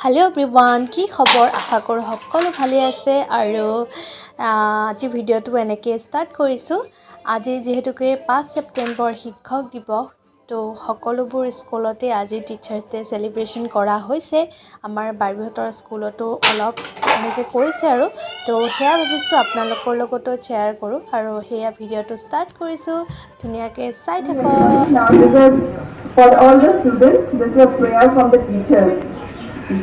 Hello everyone की खबर आशा करो सकलो भाले आछे आरो आज भिडिओ एनेके स्टार्ट करिसो आज जेहेतुके 5 सेप्टेम्बर शिक्षक दिवस तो सकलोबोर स्कुलते आज टीचार्स डे सेलिब्रेशन करा होइसे आमार बारबिहतर स्कुलतो अलप एनेके करिसे आरो तो हेया भाबिसो आपनालोকৰ লগতো शेयर करो आरो हेया भिडिओটো स्टार्ट करिसो धुनियाके चाइ थाকক। Now this is for all the students. This is a prayer from the teachers.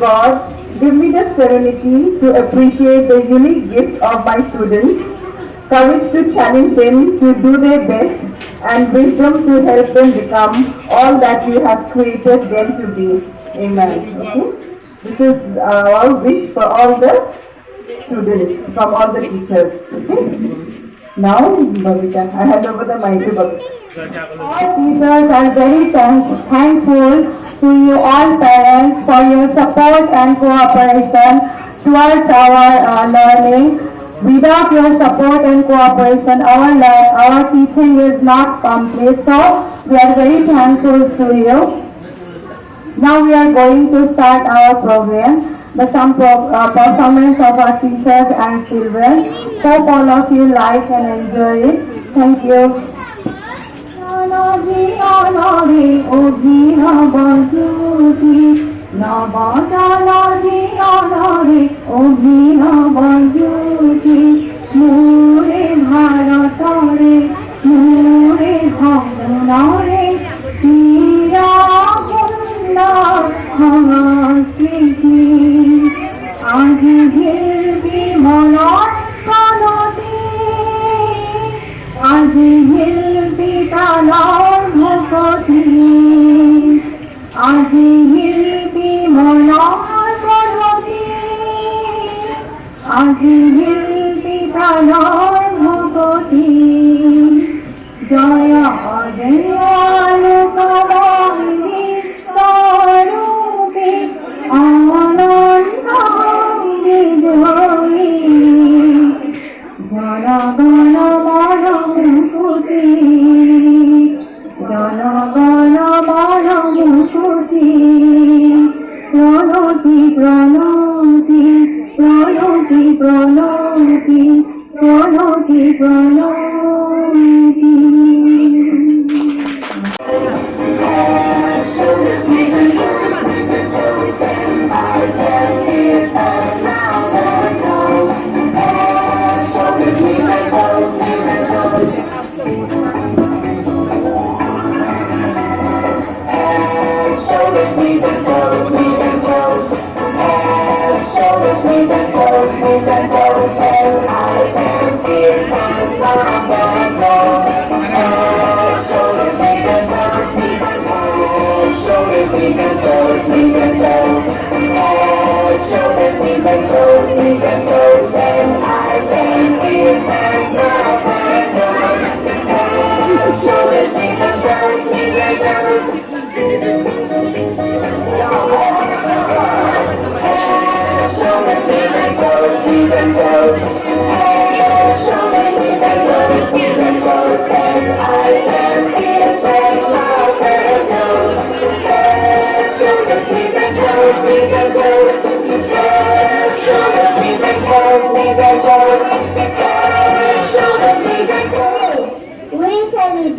God, give me the serenity to appreciate the unique gift of my students, courage to challenge them to do their best, and wisdom to help them become all that you have created them to be. Amen. Okay? This is our wish for all the students, from all the teachers. Okay? Now, Babita, I hand over the mic to Babita. All teachers are very thankful to you all parents for your support and cooperation towards our learning. Without your support and cooperation, our teaching is not complete. So we are very thankful to you. Now we are going to start our program. Some performance of our teachers and children. Hope all of you like and enjoy it. Thank you. We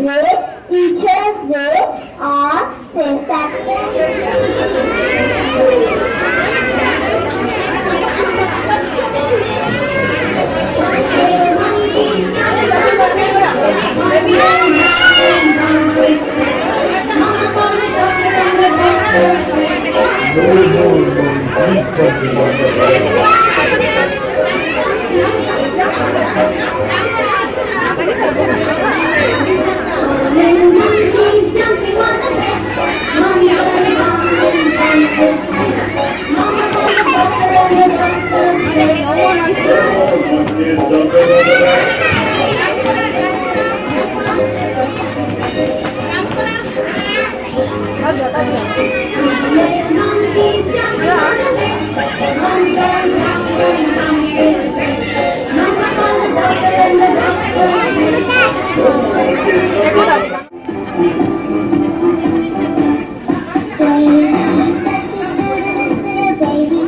celebrate Teachers' Day on 5th baby.